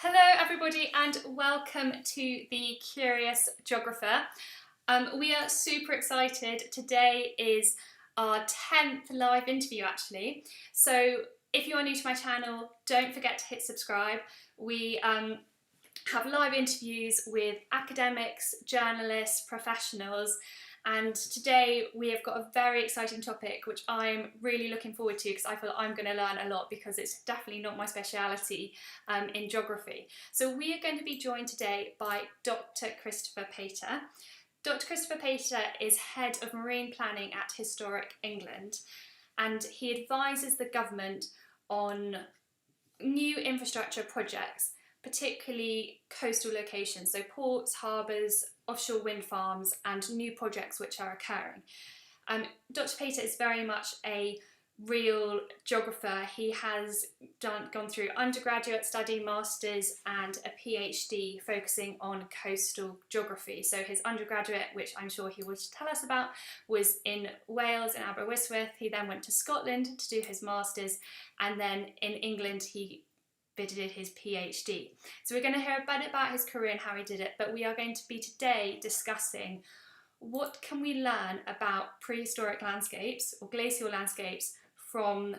Hello everybody and welcome to The Curious Geographer. We are super excited. Today is our 10th live interview actually. So if you are new to my channel, don't forget to hit subscribe. We have live interviews with academics, journalists, professionals, and today we have got a very exciting topic which I'm really looking forward to because I feel I'm going to learn a lot because it's definitely not my speciality in geography. So we are going to be joined today by Dr. Christopher Pate. Dr. Christopher Pate is Head of Marine Planning at Historic England, and he advises the government on new infrastructure projects, particularly coastal locations, so ports, harbours, offshore wind farms and new projects which are occurring. Dr. Pate is very much a real geographer. He has gone through undergraduate study, masters and a PhD focusing on coastal geography. So his undergraduate, which I'm sure he will tell us about, was in Wales in Aberystwyth. He then went to Scotland to do his masters, and then in England he did his PhD. So we're going to hear a bit about his career and how he did it, but we are going to be today discussing what can we learn about prehistoric landscapes or glacial landscapes from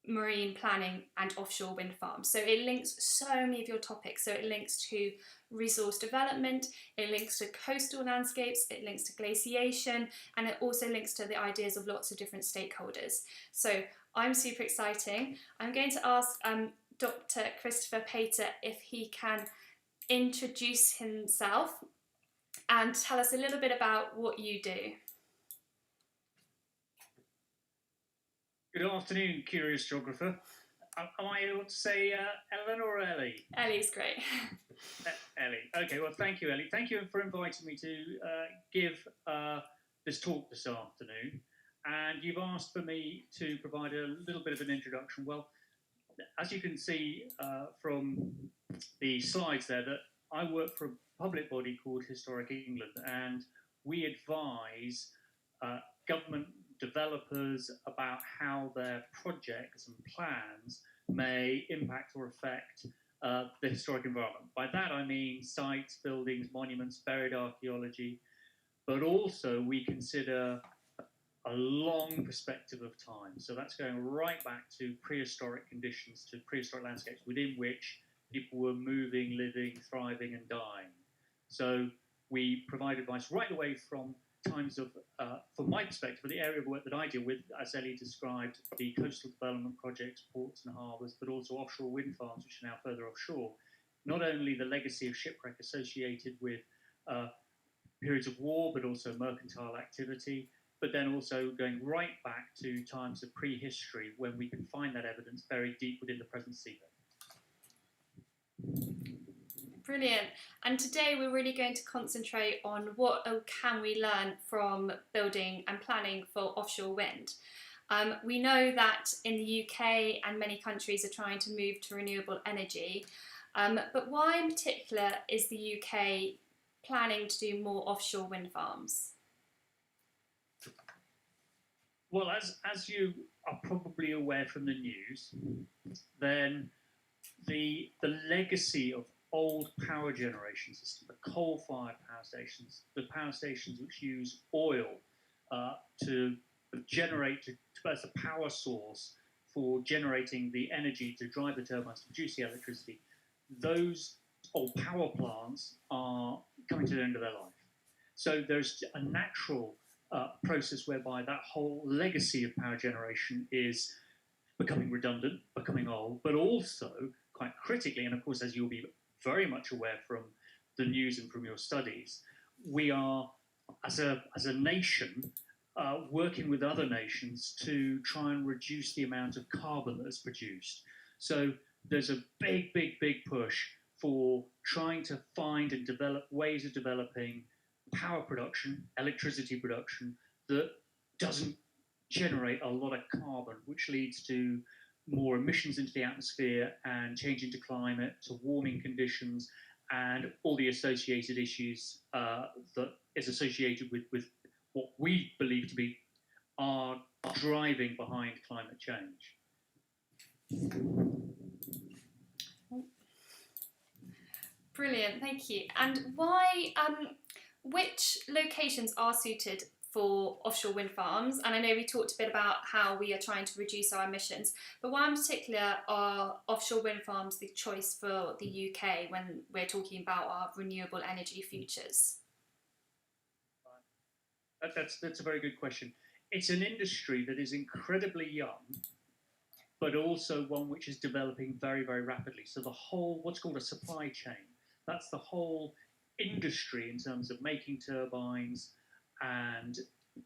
marine planning and offshore wind farms. So it links so many of your topics. So it links to resource development, it links to coastal landscapes, it links to glaciation, and it also links to the ideas of lots of different stakeholders. So I'm super exciting. I'm going to ask Dr. Christopher Pate if he can introduce himself and tell us a little bit about what you do. Good afternoon, Curious Geographer. Am I able to say Ellen or Ellie? Ellie's great. Ellie. Okay, well, thank you, Ellie. Thank you for inviting me to give this talk this afternoon. And you've asked for me to provide a little bit of an introduction. Well, as you can see from the slides there, that I work for a public body called Historic England, and we advise government developers about how their projects and plans may impact or affect the historic environment. By that I mean sites, buildings, monuments, buried archaeology, but also we consider a long perspective of time. So that's going right back to prehistoric conditions, to prehistoric landscapes within which people were moving, living, thriving and dying. So we provide advice right away from times of, from my perspective, the area of work that I deal with, as Ellie described, the coastal development projects, ports and harbours, but also offshore wind farms, which are now further offshore. Not only the legacy of shipwreck associated with periods of war, but also mercantile activity, but then also going right back to times of prehistory when we can find that evidence buried deep within the present seabed. Brilliant. And today we're really going to concentrate on what can we learn from building and planning for offshore wind. We know that in the UK and many countries are trying to move to renewable energy, but why in particular is the UK planning to do more offshore wind farms? Well, as you are probably aware from the news, then the legacy of old power generation systems, the coal-fired power stations, the power stations which use oil to generate, as a power source for generating the energy to drive the turbines to produce the electricity, those old power plants are coming to the end of their life. So there's a natural process whereby that whole legacy of power generation is becoming redundant, becoming old, but also, quite critically, and of course, as you'll be very much aware from the news and from your studies, we are, as a nation, working with other nations to try and reduce the amount of carbon that's produced. So there's a big push for trying to find and develop ways of developing power production, electricity production, that doesn't generate a lot of carbon, which leads to more emissions into the atmosphere and change into climate, to warming conditions, and all the associated issues that is associated with what we believe to be are driving behind climate change. Brilliant, thank you. And why, which locations are suited for offshore wind farms? And I know we talked a bit about how we are trying to reduce our emissions, but why in particular are offshore wind farms the choice for the UK when we're talking about our renewable energy futures? That's a very good question. It's an industry that is incredibly young, but also one which is developing very, very rapidly. So the whole, what's called a supply chain, that's the whole industry in terms of making turbines and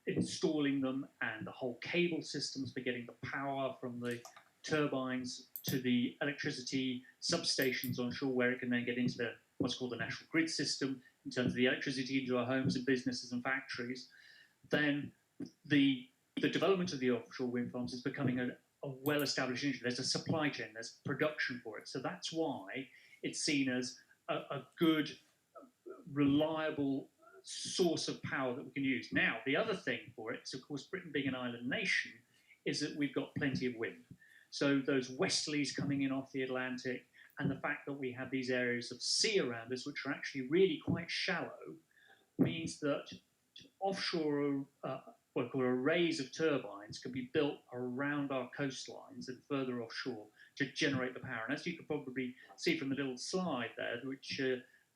installing them, and the whole cable systems for getting the power from the turbines to the electricity substations on shore, where it can then get into the what's called the national grid system in terms of the electricity into our homes and businesses and factories. Then the development of the offshore wind farms is becoming a well-established industry. There's a supply chain, there's production for it. So that's why it's seen as a good, reliable source of power that we can use. Now, the other thing for it is, of course, Britain being an island nation, is that we've got plenty of wind. So those westerlies coming in off the Atlantic, and the fact that we have these areas of sea around us, which are actually really quite shallow, means that offshore what called arrays of turbines can be built around our coastlines and further offshore to generate the power. And as you can probably see from the little slide there, which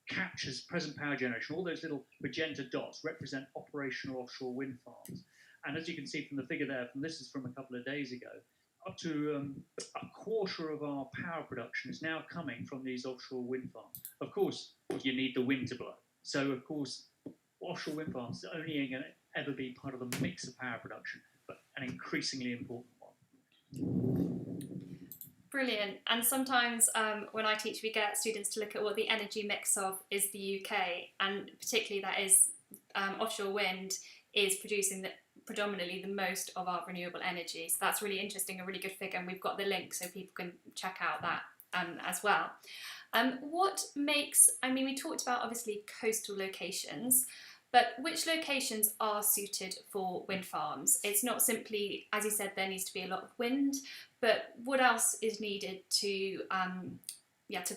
captures present power generation, all those little magenta dots represent operational offshore wind farms. And as you can see from the figure there, this is from a couple of days ago, up to a quarter of our power production is now coming from these offshore wind farms. Of course, you need the wind to blow. So, of course, offshore wind farms are only going to ever be part of the mix of power production, but an increasingly important one. Brilliant. And sometimes when I teach, we get students to look at what the energy mix of is the UK, and particularly that is offshore wind is producing predominantly the most of our renewable energy. So that's really interesting, a really good figure, and we've got the link so people can check out that as well. What makes, I mean, we talked about obviously coastal locations, but which locations are suited for wind farms? It's not simply, as you said, there needs to be a lot of wind, but what else is needed to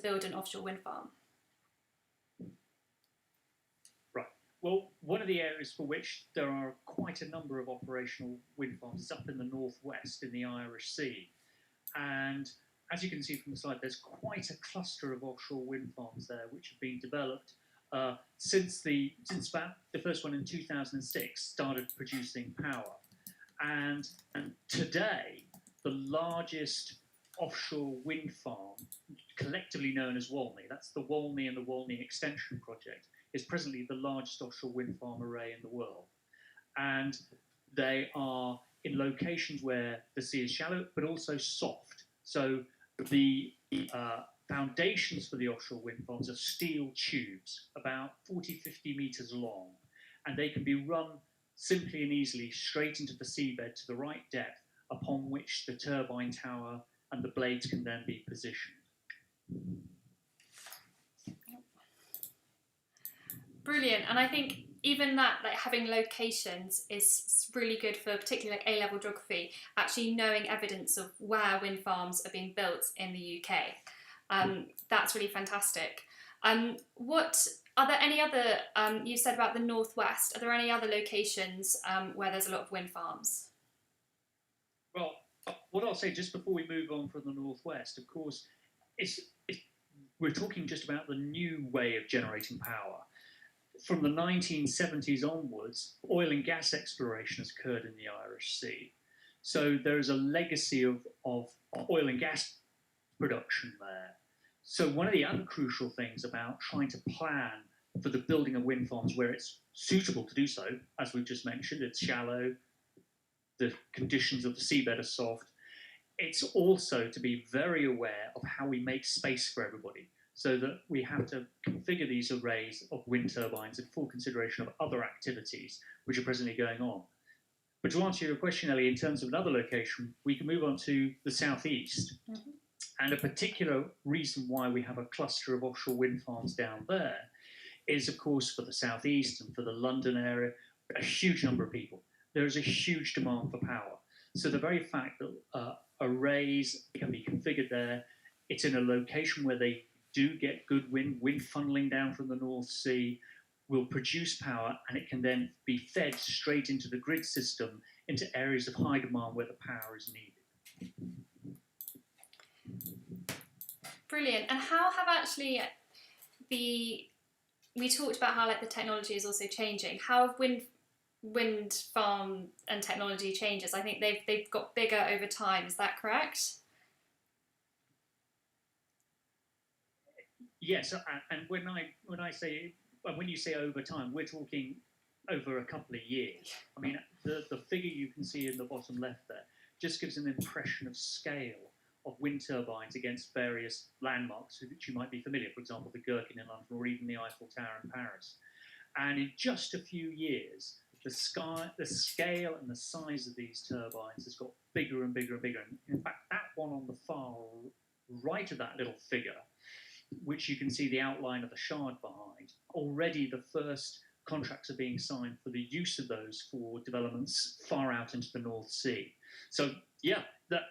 build an offshore wind farm? Right. Well, one of the areas for which there are quite a number of operational wind farms is up in the northwest in the Irish Sea. And as you can see from the slide, there's quite a cluster of offshore wind farms there which have been developed since about the first one in 2006 started producing power. And today, the largest offshore wind farm, collectively known as Walney, that's the Walney and the Walney Extension Project, is presently the largest offshore wind farm array in the world. And they are in locations where the sea is shallow, but also soft. So the foundations for the offshore wind farms are steel tubes, about 40-50 meters long, and they can be run simply and easily straight into the seabed to the right depth, upon which the turbine tower and the blades can then be positioned. Brilliant. And I think even that, like having locations is really good for particularly like A-level geography, actually knowing evidence of where wind farms are being built in the UK. That's really fantastic. What are there any other, you said about the northwest, are there any other locations where there's a lot of wind farms? Well, what I'll say just before we move on from the northwest, of course, we're talking just about the new way of generating power. From the 1970s onwards, oil and gas exploration has occurred in the Irish Sea. So there is a legacy of oil and gas production there. So one of the other crucial things about trying to plan for the building of wind farms where it's suitable to do so, as we've just mentioned, it's shallow, the conditions of the seabed are soft. It's also to be very aware of how we make space for everybody, so that we have to configure these arrays of wind turbines in full consideration of other activities which are presently going on. But to answer your question, Ellie, in terms of another location, we can move on to the southeast. Mm-hmm. And a particular reason why we have a cluster of offshore wind farms down there is, of course, for the southeast and for the London area, a huge number of people. There is a huge demand for power. So the very fact that arrays can be configured there, it's in a location where they do get good wind funneling down from the North Sea, will produce power, and it can then be fed straight into the grid system, into areas of high demand where the power is needed. Brilliant. And how have actually we talked about how like the technology is also changing. How have wind farm and technology changes? I think they've got bigger over time. Is that correct? Yes, and when you say over time, we're talking over a couple of years. I mean, the figure you can see in the bottom left there just gives an impression of scale of wind turbines against various landmarks which you might be familiar. For example, the Gherkin in London, or even the Eiffel Tower in Paris. And in just a few years, the scale and the size of these turbines has got bigger and bigger and bigger. And in fact, that one on the far right of that little figure, which you can see the outline of the shard behind, already the first contracts are being signed for the use of those for developments far out into the North Sea. So yeah, that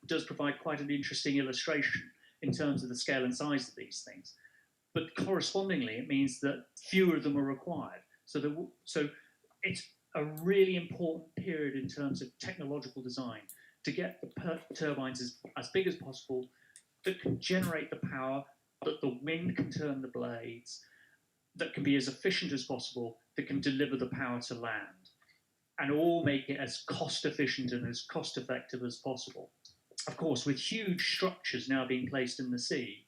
does provide quite an interesting illustration in terms of the scale and size of these things. But correspondingly, it means that fewer of them are required. So it's a really important period in terms of technological design to get the turbines as big as possible that can generate the power, that the wind can turn the blades, that can be as efficient as possible, that can deliver the power to land, and all make it as cost efficient and as cost effective as possible. Of course, with huge structures now being placed in the sea,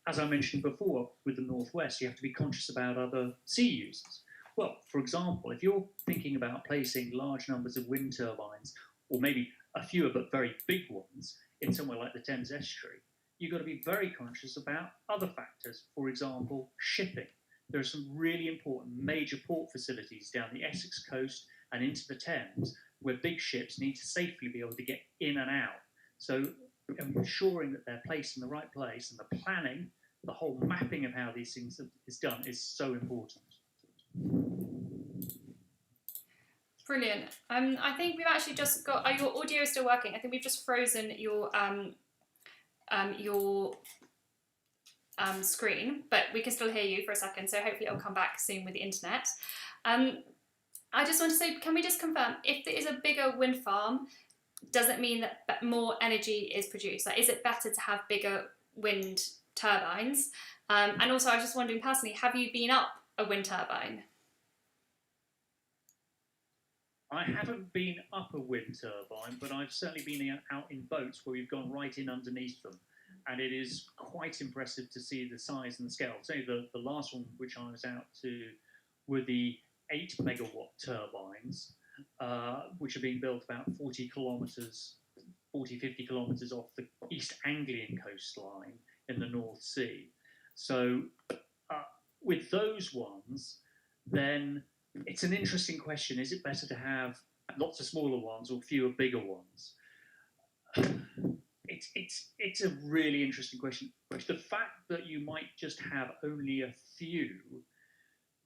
as I mentioned before with the Northwest, you have to be conscious about other sea users. Well, for example, if you're thinking about placing large numbers of wind turbines, or maybe a fewer but very big ones, in somewhere like the Thames estuary, you've got to be very conscious about other factors. For example, shipping. There are some really important major port facilities down the Essex coast and into the Thames where big ships need to safely be able to get in and out. So ensuring that they're placed in the right place, and the planning, the whole mapping of how these things is done, is so important. Brilliant. I think we've actually just got. Your audio is still working. I think we've just frozen your screen, but we can still hear you for a second. So hopefully it'll come back soon with the internet. I just want to say, can we just confirm, if there is a bigger wind farm, does it mean that more energy is produced? Like, is it better to have bigger wind turbines? And also, I was just wondering personally, have you been up a wind turbine? I haven't been up a wind turbine, but I've certainly been out in boats where we've gone right in underneath them. And it is quite impressive to see the size and the scale. So the last one which I was out to were the 8 megawatt turbines, which are being built about 50 kilometres off the East Anglian coastline in the North Sea. So with those ones, then it's an interesting question. Is it better to have lots of smaller ones or fewer bigger ones? It's a really interesting question. The fact that you might just have only a few,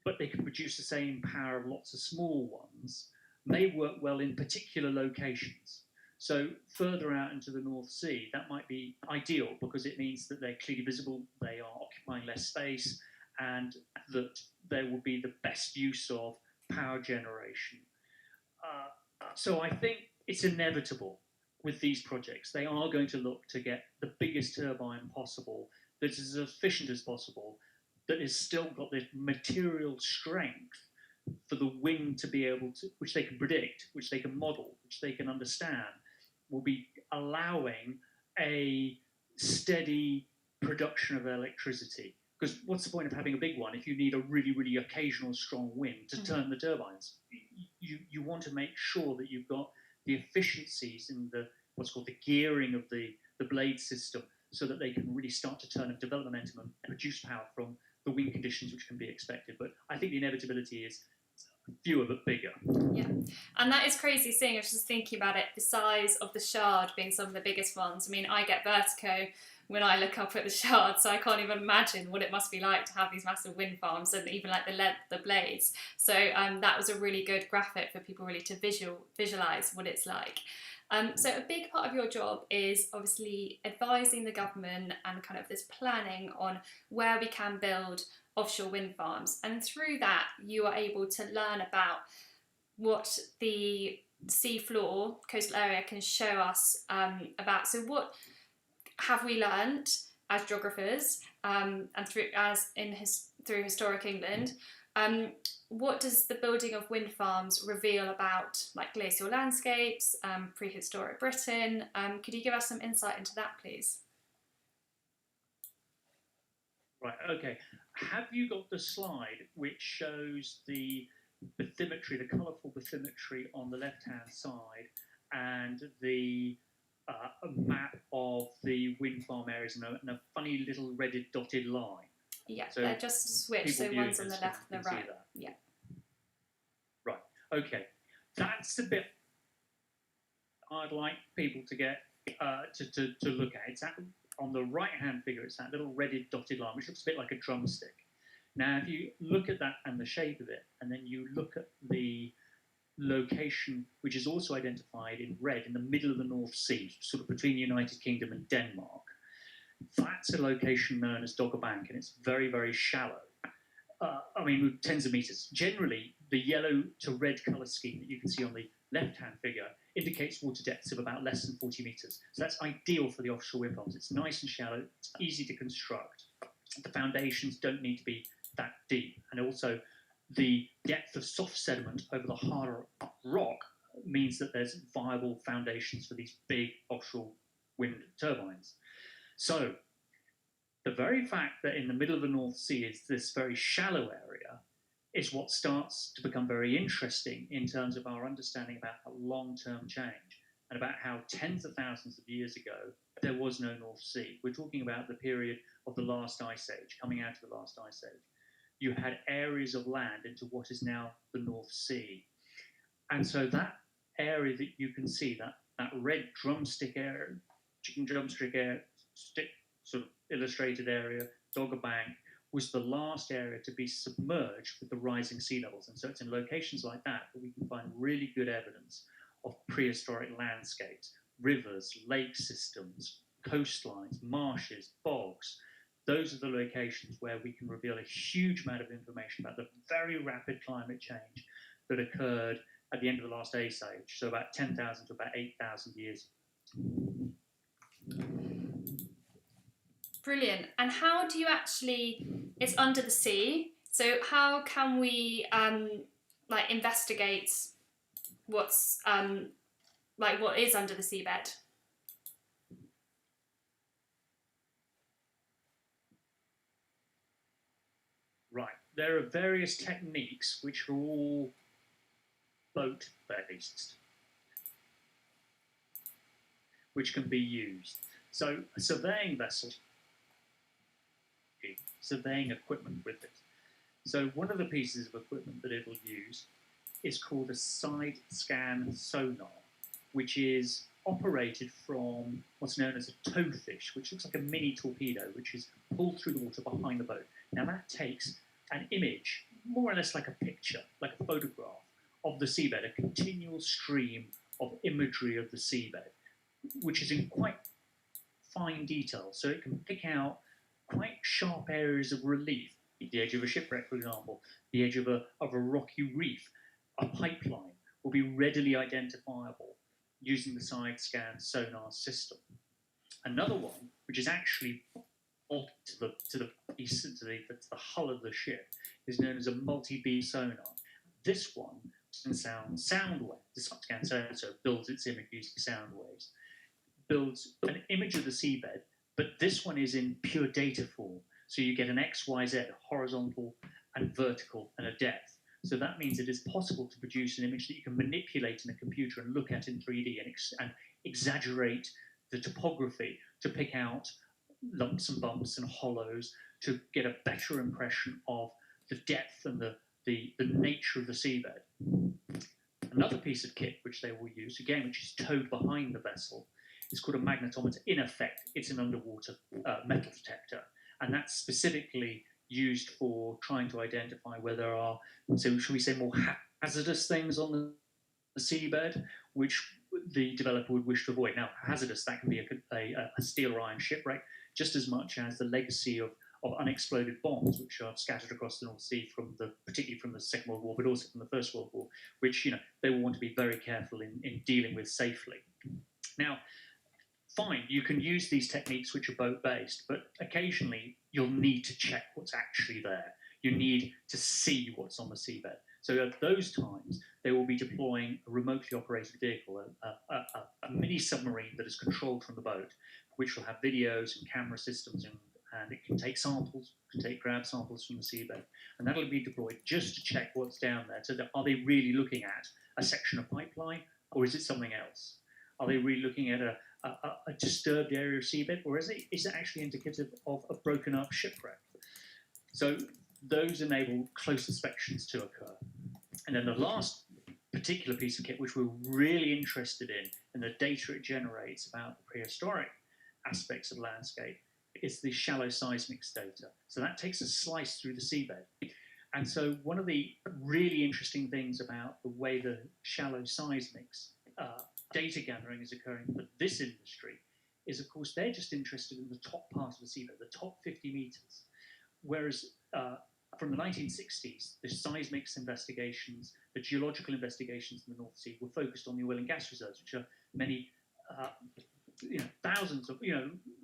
but they can produce the same power of lots of small ones, may work well in particular locations. So further out into the North Sea, that might be ideal because it means that they're clearly visible, they are occupying less space, and that there will be the best use of power generation. So I think it's inevitable with these projects. They are going to look to get the biggest turbine possible, that is as efficient as possible, that has still got the material strength for the wind to be able to, which they can predict, which they can model, which they can understand, will be allowing a steady production of electricity. Because what's the point of having a big one if you need a really, really occasional strong wind to turn the turbines? You want to make sure that you've got the efficiencies in the what's called the gearing of the blade system, so that they can really start to turn and develop momentum and produce power from the wind conditions which can be expected. But I think the inevitability is fewer but bigger. Yeah, and that is crazy seeing. I was just thinking about it, the size of the shard being some of the biggest ones. I mean, I get vertigo when I look up at the shards, so I can't even imagine what it must be like to have these massive wind farms and even like the blades. So that was a really good graphic for people really to visualize what it's like. So a big part of your job is obviously advising the government and kind of this planning on where we can build offshore wind farms, and through that you are able to learn about what the seafloor coastal area can show us about. So what have we learned as geographers and through historic England? What does the building of wind farms reveal about like glacial landscapes, prehistoric Britain? Could you give us some insight into that, please? Right, okay. Have you got the slide which shows the bathymetry, the colourful bathymetry on the left-hand side, and the a map of the wind farm areas and a funny little redded dotted line? Yeah, so they're just switched, so one's on the left and the right. Yeah. Right, okay. That's the bit I'd like people to get to look at. It's that, on the right-hand figure, it's that little redded dotted line, which looks a bit like a drumstick. Now, if you look at that and the shape of it, and then you look at the location, which is also identified in red in the middle of the North Sea, sort of between the United Kingdom and Denmark, that's a location known as Dogger Bank, and it's very, very shallow. I mean, tens of meters. Generally, the yellow to red colour scheme that you can see on the left-hand figure indicates water depths of about less than 40 meters. So that's ideal for the offshore wind farms. It's nice and shallow, it's easy to construct. The foundations don't need to be that deep, and also the depth of soft sediment over the harder rock means that there's viable foundations for these big offshore wind turbines. So the very fact that in the middle of the North Sea is this very shallow area is what starts to become very interesting in terms of our understanding about a long-term change and about how tens of thousands of years ago there was no North Sea. We're talking about the period of the last ice age, coming out of the last ice age. You had areas of land into what is now the North Sea. And so that area that you can see, that red drumstick area, chicken drumstick area, stick sort of illustrated area, Dogger Bank, was the last area to be submerged with the rising sea levels. And so it's in locations like that that we can find really good evidence of prehistoric landscapes, rivers, lake systems, coastlines, marshes, bogs. Those are the locations where we can reveal a huge amount of information about the very rapid climate change that occurred at the end of the last ice age, so about 10,000 to about 8,000 years. Brilliant. And how do you actually, it's under the sea, so how can we like investigate what's like what is under the seabed? Right, there are various techniques which are all boat-based, which can be used. So a surveying vessel, surveying equipment with it. So one of the pieces of equipment that it'll use is called a side scan sonar, which is operated from what's known as a towfish, which looks like a mini torpedo, which is pulled through the water behind the boat. Now that takes an image, more or less like a picture, like a photograph of the seabed, a continual stream of imagery of the seabed, which is in quite fine detail. So it can pick out quite sharp areas of relief, the edge of a shipwreck, for example, the edge of a rocky reef. A pipeline will be readily identifiable using the side scan sonar system. Another one, which is actually to the hull of the ship, is known as a multi-beam sonar. This one can sound waves. The side scan sonar builds its image using sound waves, builds an image of the seabed, but this one is in pure data form. So you get an X, Y, Z, horizontal and vertical, and a depth. So that means it is possible to produce an image that you can manipulate in a computer and look at in 3D and exaggerate the topography to pick out lumps and bumps and hollows to get a better impression of the depth and the nature of the seabed. Another piece of kit which they will use, again, which is towed behind the vessel, It's called a magnetometer. In effect, it's an underwater metal detector, and that's specifically used for trying to identify whether there are, so should we say, more hazardous things on the seabed, which the developer would wish to avoid. Now, hazardous, that can be a steel or iron shipwreck, just as much as the legacy of unexploded bombs, which are scattered across the North Sea particularly from the Second World War, but also from the First World War, which they will want to be very careful in dealing with safely. Now, fine, you can use these techniques which are boat-based, but occasionally you'll need to check what's actually there. You need to see what's on the seabed. So at those times, they will be deploying a remotely operated vehicle, a mini submarine that is controlled from the boat, which will have videos and camera systems, and it can take samples, grab samples from the seabed, and that'll be deployed just to check what's down there. So are they really looking at a section of pipeline, or is it something else? Are they really looking at a disturbed area of seabed, or is it actually indicative of a broken up shipwreck? So those enable close inspections to occur. And then the last particular piece of kit, which we're really interested in, and the data it generates about the prehistoric aspects of landscape, is the shallow seismics data. So that takes a slice through the seabed. And so one of the really interesting things about the way the shallow seismics data gathering is occurring for this industry is, of course, they're just interested in the top part of the seabed, the top 50 meters. Whereas from the 1960s, the seismics investigations, the geological investigations in the North Sea were focused on the oil and gas reserves, which are many, thousands of,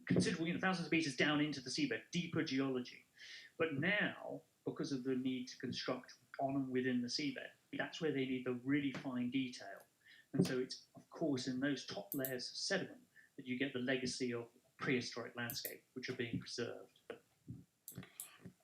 considerable, thousands of meters down into the seabed, deeper geology. But now, because of the need to construct on and within the seabed, that's where they need the really fine detail. And so it's, of course, in those top layers of sediment that you get the legacy of prehistoric landscape, which are being preserved.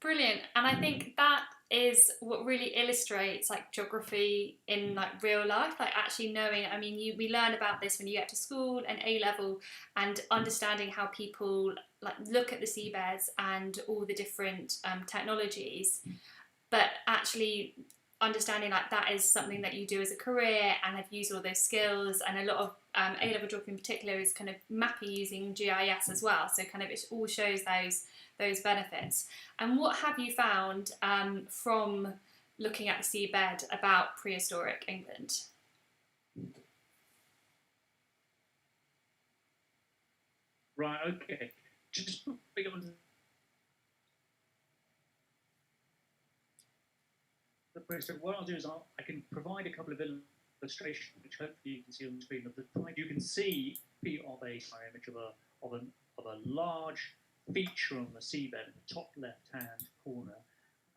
Brilliant. And I think that is what really illustrates geography in real life, actually knowing. I mean, we learn about this when you get to school and A level, and understanding how people look at the seabeds and all the different technologies, but actually understanding that is something that you do as a career and have used all those skills. And a lot of A level geography in particular is kind of mapping using GIS as well. So kind of it all shows those benefits. And what have you found from looking at the seabed about prehistoric England? Right, okay. Just what I'll do is I can provide a couple of illustrations, which hopefully you can see on the screen. You can see a image of a large feature on the seabed in the top left-hand corner,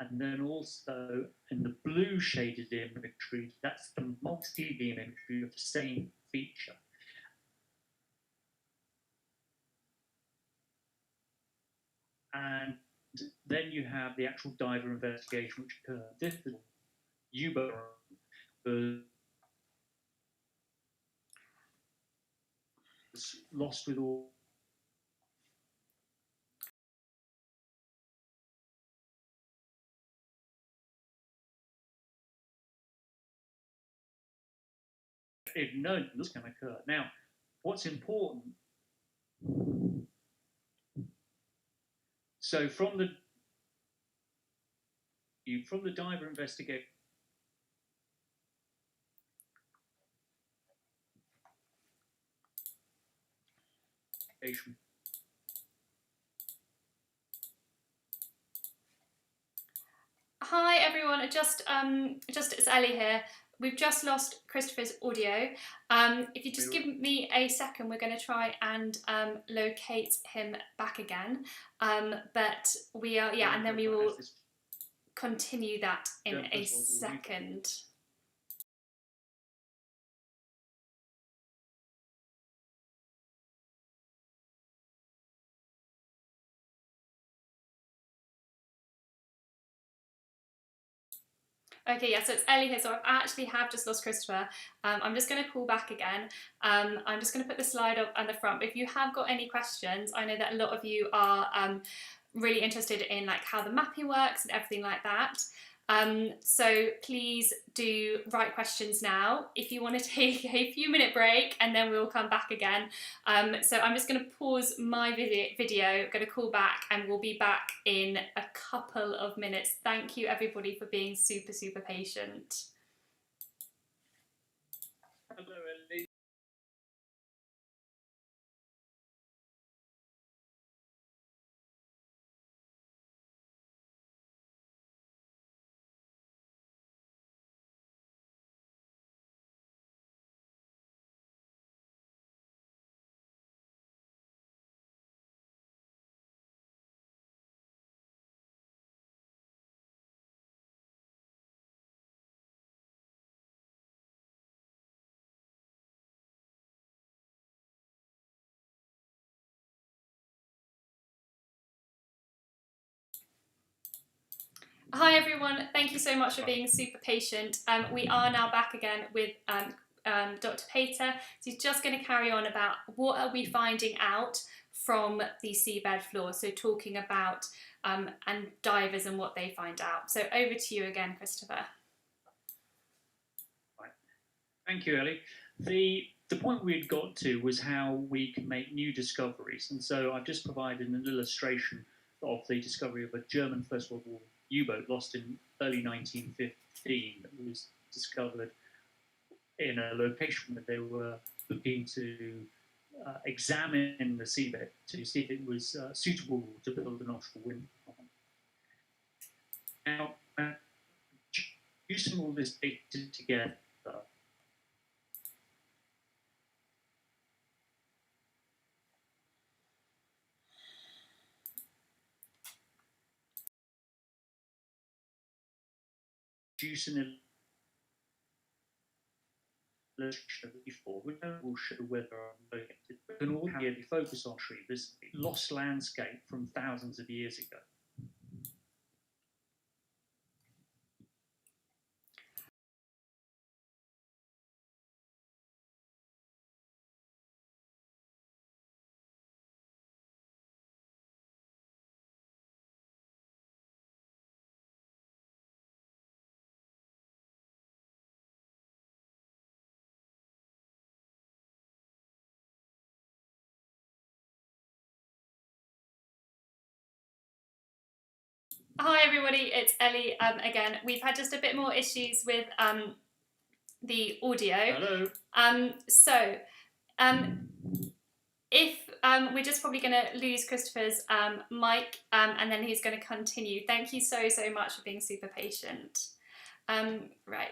and then also in the blue shaded imagery, that's the multi-beam imagery of the same feature. And then you have the actual diver investigation, which occurred. This U-boat was lost with all. If known this can occur. Now, what's important? So from the diver investigation. Hi everyone, just it's Ellie here. We've just lost Christopher's audio. If you just give me a second, we're going to try and locate him back again. But we are, and then we will continue that in a second. Okay, yeah, so it's Ellie here. So I actually have just lost Christopher. I'm just going to call back again. I'm just going to put the slide up at the front. But if you have got any questions, I know that a lot of you are really interested in how the mapping works and everything like that. So please do write questions now. If you want to take a few minute break and then we'll come back again. So I'm just going to pause my video, going to call back, and we'll be back in a couple of minutes. Thank you everybody for being super, super patient. Hello, Ellie. Hi everyone, thank you so much for being super patient. We are now back again with Dr. Pate. So he's just going to carry on about what are we finding out from the seabed floor. So talking about and divers and what they find out. So over to you again, Christopher. Right. Thank you, Ellie. The point we had got to was how we can make new discoveries, and so I've just provided an illustration of the discovery of a German First World War U-boat lost in early 1915 that was discovered in a location where they were looking to examine the seabed to see if it was suitable to build an offshore wind farm. Now, using all this data together, producing before, we will show whether I'm located. We can all really focus on this lost landscape from thousands of years ago. Hi everybody, it's Ellie again. We've had just a bit more issues with the audio. Hello. If we're just probably going to lose Christopher's mic and then he's going to continue. Thank you so much for being super patient. Right.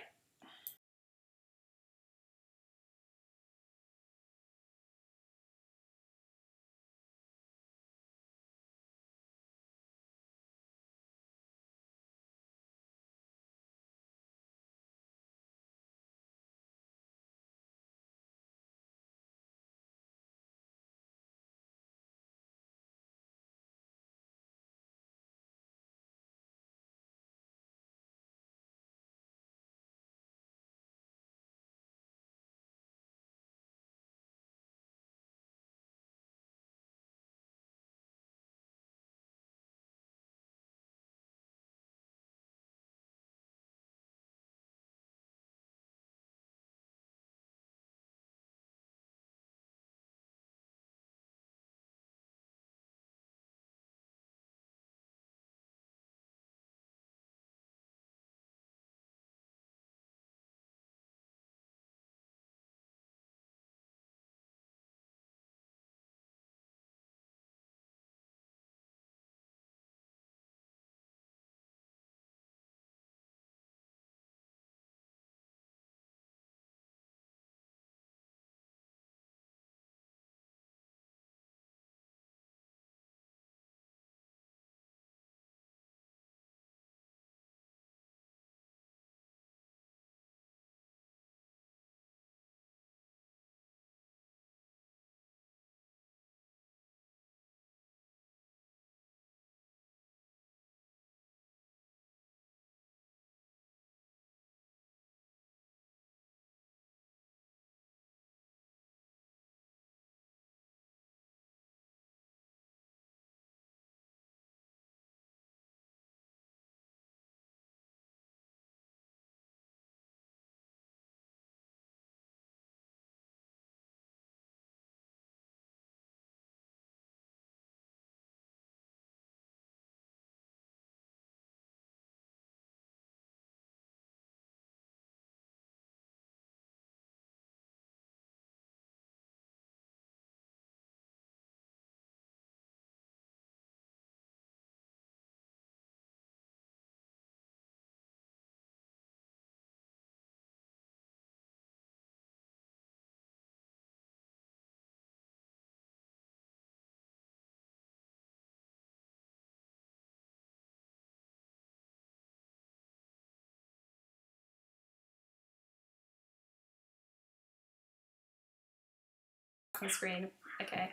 on screen. Okay,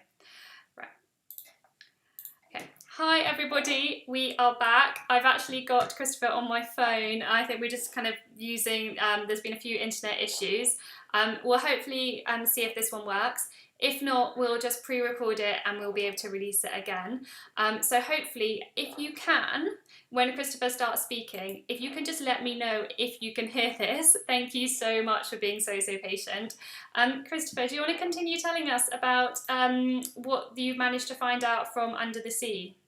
right. Okay. Hi everybody, we are back. I've actually got Christopher on my phone. I think we're just kind of using, there's been a few internet issues. We'll hopefully see if this one works. If not, we'll just pre-record it and we'll be able to release it again. So hopefully, if you can, when Christopher starts speaking, if you can just let me know if you can hear this. Thank you so much for being so patient. Christopher, do you want to continue telling us about what you've managed to find out from under the sea?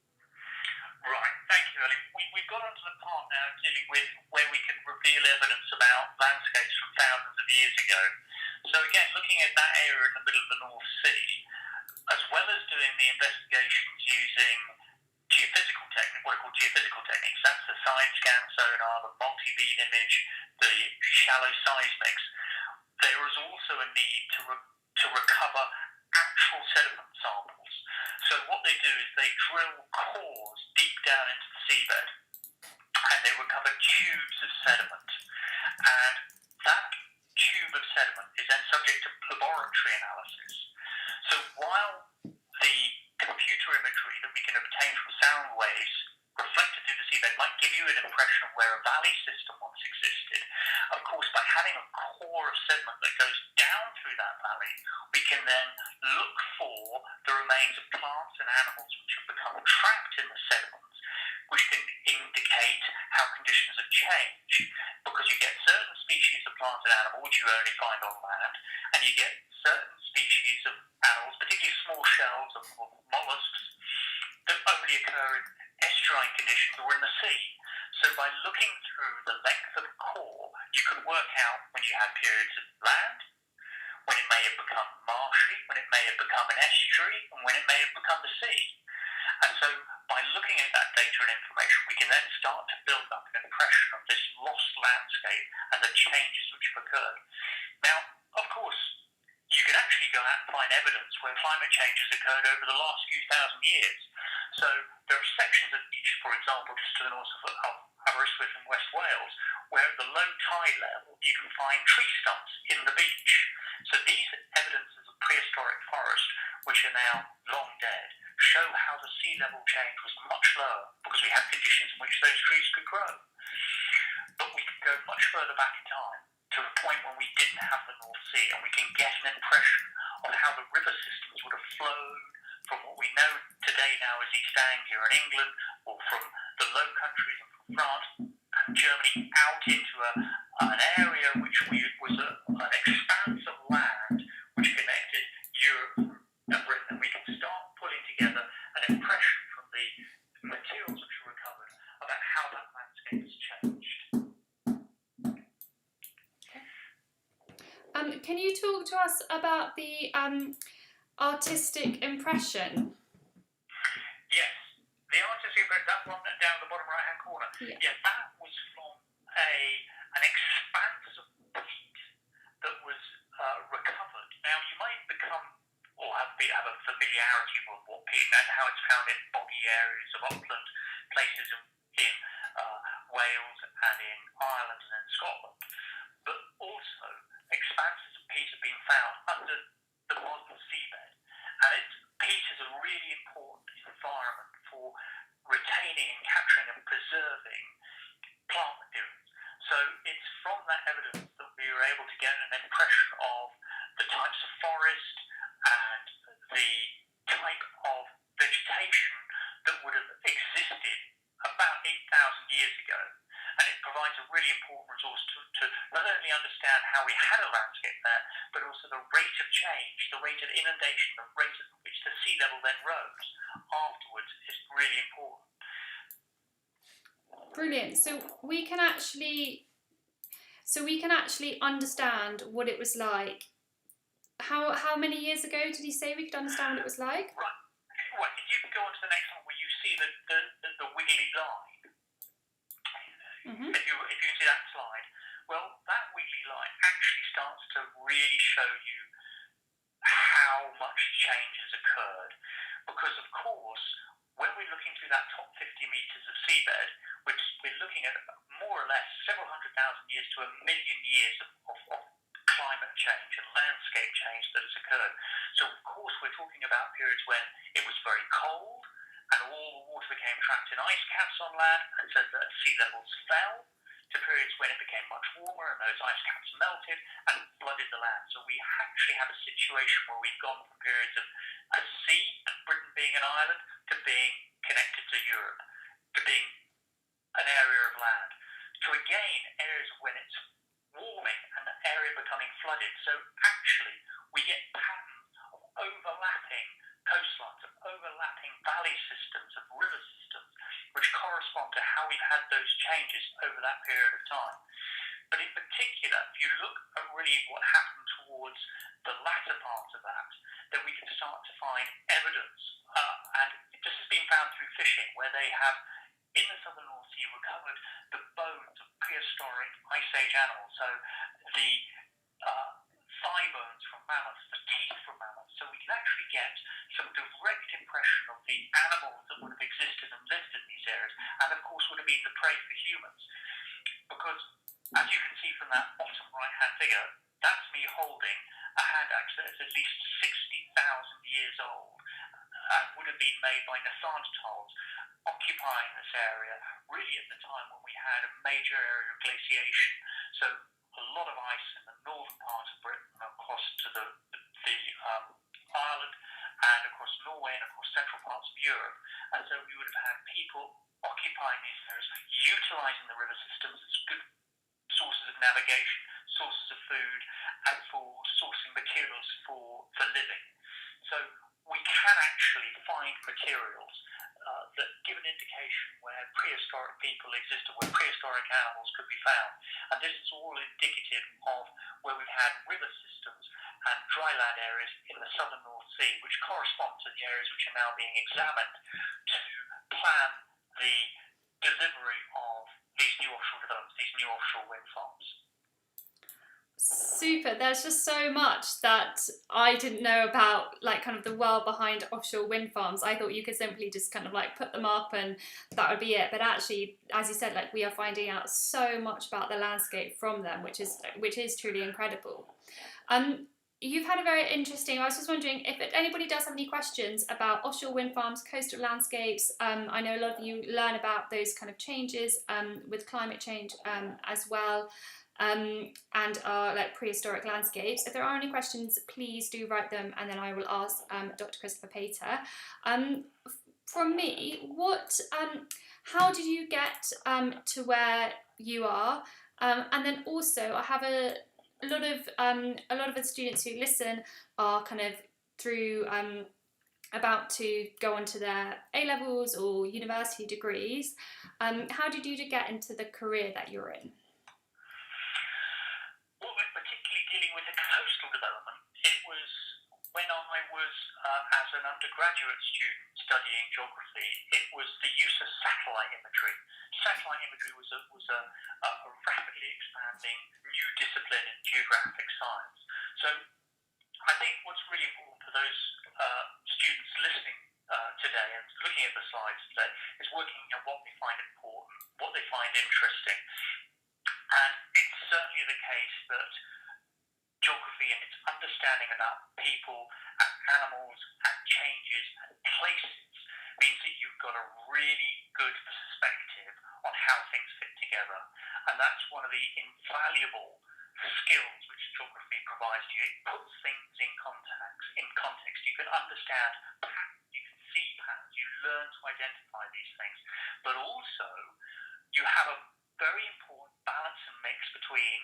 Right, thank you, Ellie. We've got onto the part now dealing with where we can reveal evidence about landscapes from thousands of years ago. So again, looking at that area in the middle of the North Sea, as well as doing the investigations using geophysical techniques, what are called geophysical techniques, that's the side scan sonar, the multi-beam image, the shallow seismics, there is also a need to recover actual sediment samples. So what they do is they drill cores deep down into the seabed and they recover tubes of sediment. And that tube of sediment is then subject to laboratory analysis. So while the computer imagery that we can obtain from sound waves reflected through the seabed might give you an impression of where a valley system once existed, of course, by having a core of sediment that goes down through that valley, we can then look for the remains of plants and animals which have become trapped in the sediments, which can indicate how conditions have changed, because you get certain species of plant and animal which you only find on land, and you get certain species of animals, particularly small shells of mollusks, that only occur in estuarine conditions or in the sea. So by looking through the length of the core, you can work out when you had periods of land, when it may have become marshy, when it may have become an estuary, and when it may have become the sea. And so by looking at that data and information, we can then start to build up an impression of this lost landscape and the changes which have occurred. Now, of course, you can actually go out and find evidence where climate change has occurred over the last few thousand years. So there are sections of beach, for example, just to the north of Aberystwyth in West Wales, where at the low tide level you can find tree stumps in the beach. So these evidences of prehistoric forest, which are now long dead, show how the sea level change was much lower because we had conditions in which those trees could grow. But we can go much further back in time to a point when we didn't have the North Sea, and we can get an impression of how the river systems would have flowed from what we know today now as East Anglia in England, or from the Low Countries and from France and Germany out into an area which was an expanse of land which connected Europe and Britain. And we can start pulling together an impression from the materials which are recovered about how that landscape has changed. Can you talk to us about the artistic impression? Yes, the artistic impression, that one down the bottom right hand corner. Yeah, that was from an expanse of peat that was recovered. Now, you might become or have a familiarity with what peat and how it's found in boggy areas of upland places in Wales and in Ireland and in Scotland. But also, expanses of peat have been found under the modern seabed. And peat is a really important environment for retaining and capturing and preserving plant materials. So it's from that evidence that we were able to get an impression of the types of forest and the type of vegetation that would have existed about 8,000 years ago. And it provides a really important resource to not only understand how we had a landscape there, but also the rate of change, the rate of inundation, the rate at which the sea level then rose afterwards is really important. Brilliant. So we can actually understand what it was like. How many years ago did you say we could understand what it was like? Right. Well, if you can go on to the next one where you see the wiggly line. Mm-hmm. If you can see that slide, well, that wiggly line actually starts to really show you how much change has occurred. Because, of course, when we're looking through that top 50 metres of seabed, we're looking at more or less several 100,000 years to a million years of climate change and landscape change that has occurred. So, of course, we're talking about periods when it was very cold and all the water became trapped in ice caps on land, and so that sea levels fell, to periods when it became much warmer and those ice caps melted and flooded the land. So we actually have a situation where we've gone from periods of a sea, and Britain being an island, to being connected to Europe, to being an area of land, to again areas when it's warming and the area becoming flooded. So actually we get patterns of overlapping coastlines, of overlapping valley systems, of river systems, which correspond to how we've had those changes over that period of time. But in particular, if you look at really what happened towards the latter part of that, then we can start to find evidence, and this has been found through fishing, where they have, in the southern North Sea, recovered the bones of prehistoric Ice Age animals. So the thigh bones from mammoths, the teeth from mammoths. So we can actually get some direct impression of the animals that would have existed and lived in these areas, and of course would have been the prey for humans. Because, as you can see from that bottom right-hand figure, that's me holding a hand axe that is at least 60,000 years old and would have been made by Neanderthals occupying this area really at the time when we had a major area of glaciation. So a lot of ice in the northern part of Britain across to the Ireland and across Norway and across central parts of Europe. And so we would have had people occupying these areas, utilising the river systems as good sources of navigation, sources of food, and for sourcing materials for living. So we can actually find materials that give an indication where prehistoric people existed, where prehistoric animals could be found. And this is all indicative of where we've had river systems and dry land areas in the southern North Sea, which correspond to the areas which are now being examined to plan the delivery of these new offshore developments, these new offshore wind farms. Super. There's just so much that I didn't know about, like kind of the world behind offshore wind farms. I thought you could simply just kind of like put them up and that would be it. But actually, as you said, like we are finding out so much about the landscape from them, which is truly incredible. You've had a very interesting. I was just wondering if anybody does have any questions about offshore wind farms, coastal landscapes. I know a lot of you learn about those kind of changes with climate change as well. And our like prehistoric landscapes. If there are any questions, please do write them, and then I will ask Dr. Christopher Pate. From me, how did you get to where you are? And then also, I have a lot of the students who listen are kind of through about to go on to their A-levels or university degrees. How did you get into the career that you're in? Well, we're particularly dealing with a coastal development. It was when I was, as an undergraduate student studying geography, it was the use of satellite imagery. Satellite imagery was a rapidly expanding new discipline in geographic science. So I think what's really important for those students listening today and looking at the slides today is working on what they find important, what they find interesting. And it's certainly the case that geography and its understanding about people and animals and changes and places means that you've got a really good perspective on how things fit together. And that's one of the invaluable skills which geography provides you. It puts things in context. You can understand patterns, you can see patterns, you learn to identify these things. But also, you have a very important balance and mix between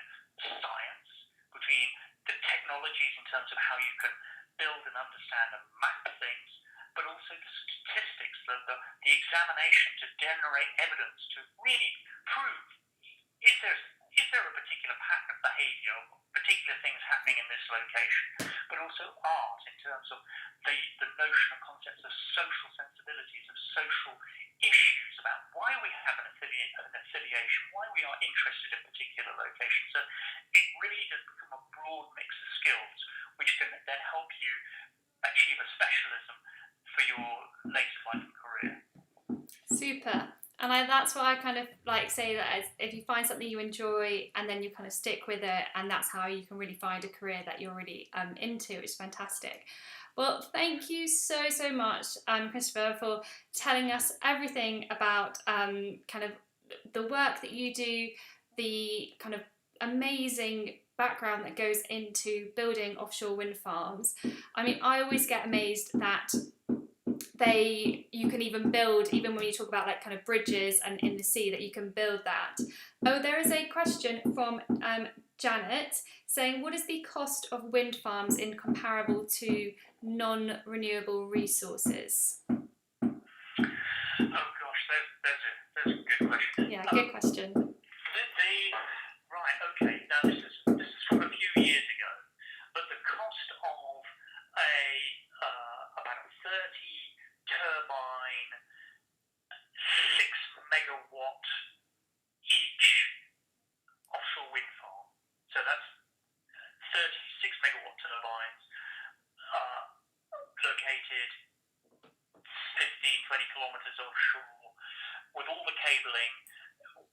science, between the technologies in terms of how you can build and understand and map things, but also the statistics, the examination to generate evidence to really prove is there a particular pattern of behaviour, particular things happening in this location, but also art in terms of the notion and concepts of social sensibilities, of social issues about why we have an affiliation, why we are interested in particular locations. So it really does become a broad mix of skills which can then help you achieve a specialism for your later life and career. Super. And that's what I kind of like say, that if you find something you enjoy and then you kind of stick with it, and that's how you can really find a career that you're really into, which is fantastic. Well, thank you so much, Christopher, for telling us everything about kind of the work that you do, the kind of amazing background that goes into building offshore wind farms. I mean, I always get amazed that you can even build, even when you talk about like kind of bridges and in the sea, that you can build that. Oh, there is a question from Janet saying, what is the cost of wind farms in comparable to non-renewable resources? Oh gosh, there's a good question. Yeah, good question. Right, okay. Now this is from a few years ago, but the cost of about a 30 turbine, 6 megawatt each offshore wind farm. So that's 36 megawatt turbines located 15-20 kilometers offshore with all the cabling.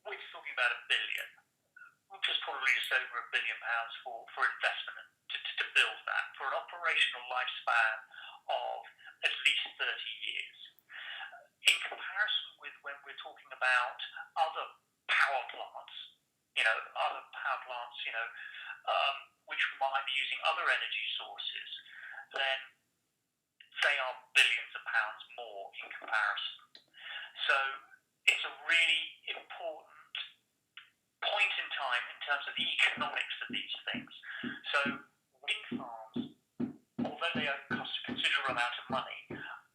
We're talking about £1 billion, just probably just over £1 billion for investment to build that for an operational lifespan of at least 30 years. In comparison with when we're talking about other power plants, which might be using other energy sources, then they are billions of pounds more in comparison. So it's a really important point in time in terms of the economics of these things. So wind farms, although they cost a considerable amount of money,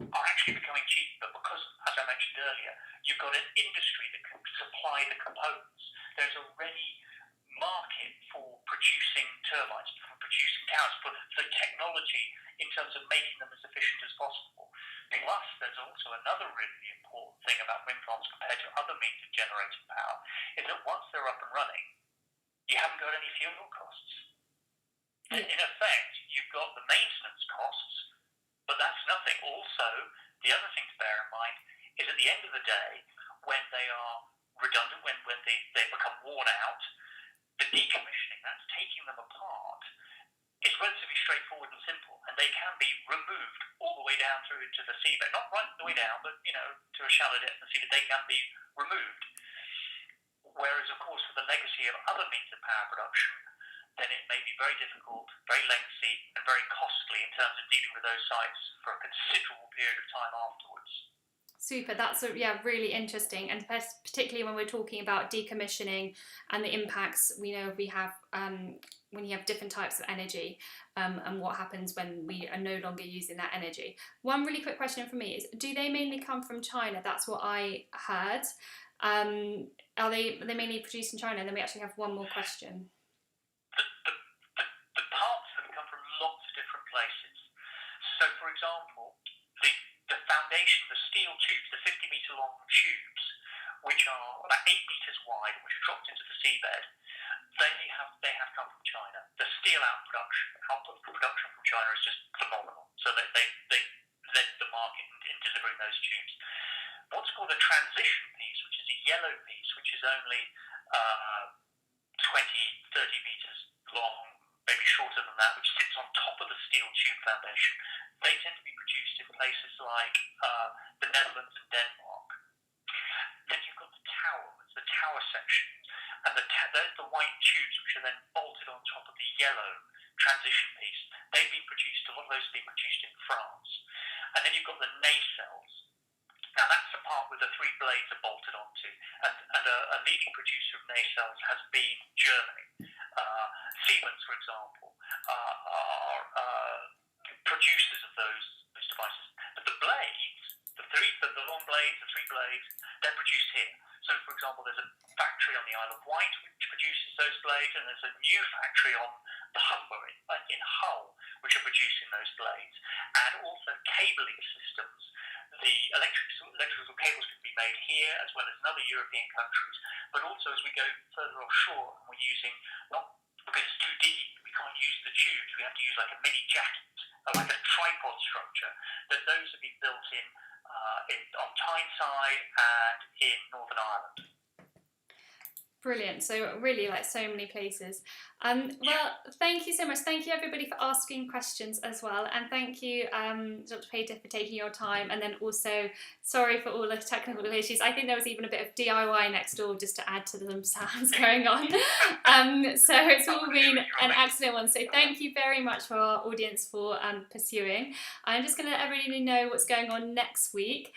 are actually becoming cheaper because, as I mentioned earlier, you've got an industry that can supply the components. There's a ready market for producing turbines, for producing towers, for the technology in terms of making them as efficient as possible. Plus, there's also another really important thing about wind farms compared to other means of generating power, is that once they're up and running, you haven't got any fuel costs. In effect, you've got the maintenance costs, but that's nothing. Also, the other thing to bear in mind is at the end of the day, when they are redundant, when they become worn out, the decommissioning, that's taking them apart, is relatively straightforward and simple, and they can be removed all the way down through into the seabed. Not right the way down, but to a shallow depth in the seabed, they can be removed. Whereas, of course, with the legacy of other means of power production, then it may be very difficult, very lengthy, and very costly in terms of dealing with those sites for a considerable period of time afterwards. Super, that's really interesting, and particularly when we're talking about decommissioning and the impacts we know we have when you have different types of energy, and what happens when we are no longer using that energy. One really quick question from me is, do they mainly come from China? That's what I heard. Are they mainly produced in China? And then we actually have one more question. The parts of them come from lots of different places. So, for example, the foundation, the steel tubes, the 50-metre long tubes, which are about 8 metres wide, which are dropped into the seabed, they have come from China. The steel output from production from China is just phenomenal. So they led the market in delivering those tubes. What's called a transition piece, which is a yellow piece, which is only 20-30 metres long, maybe shorter than that, which sits on top of the steel tube foundation. They tend to be produced in places like the Netherlands and Denmark. Then you've got the tower, it's the tower section, and there's the white tubes which are then bolted on top of the yellow transition piece. They've been produced, a lot of those have been produced in France. And then you've got the nacelles. Now that's the part where the 3 blades are bolted onto, and a leading producer of nacelles has been Germany. Siemens, for example, are producers of those devices. But the blades, the long blades, the 3 blades, they're produced here. So, for example, there's a factory on the Isle of Wight which produces those blades, and there's a new factory on the Humber in Hull which are producing those blades. And also cabling systems. The electrical cables can be made here as well as in other European countries, but also as we go further offshore and we're using, not because it's too deep, we can't use the tubes, we have to use like a mini jacket, or like a tripod structure, that those have been built in on Tyneside and in Northern Ireland. Brilliant. So really like so many places. Well, thank you so much. Thank you everybody for asking questions as well. And thank you, Dr. Pate, for taking your time. And then also, sorry for all the technical issues. I think there was even a bit of DIY next door just to add to the sounds going on. So it's all been an excellent one. So thank you very much for our audience for pursuing. I'm just going to let everybody know what's going on next week.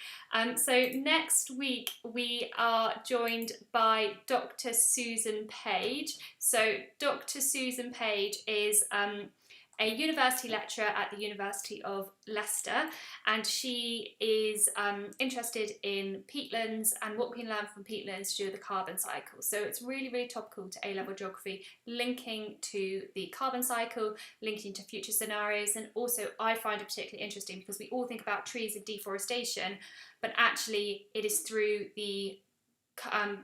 So next week we are joined by Dr. Susan Page. So Dr. Susan Page is a university lecturer at the University of Leicester, and she is interested in peatlands and what we can learn from peatlands to do with the carbon cycle. So it's really, really topical to A-level geography, linking to the carbon cycle, linking to future scenarios, and also I find it particularly interesting because we all think about trees and deforestation, but actually it is through the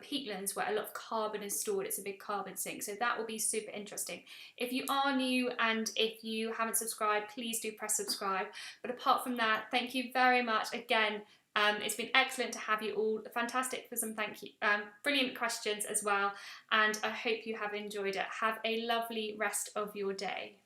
peatlands where a lot of carbon is stored. It's a big carbon sink, so that will be super interesting. If you are new and if you haven't subscribed, please do press subscribe. But apart from that, thank you very much again. It's been excellent to have you all. Fantastic for some brilliant questions as well, and I hope you have enjoyed it. Have a lovely rest of your day.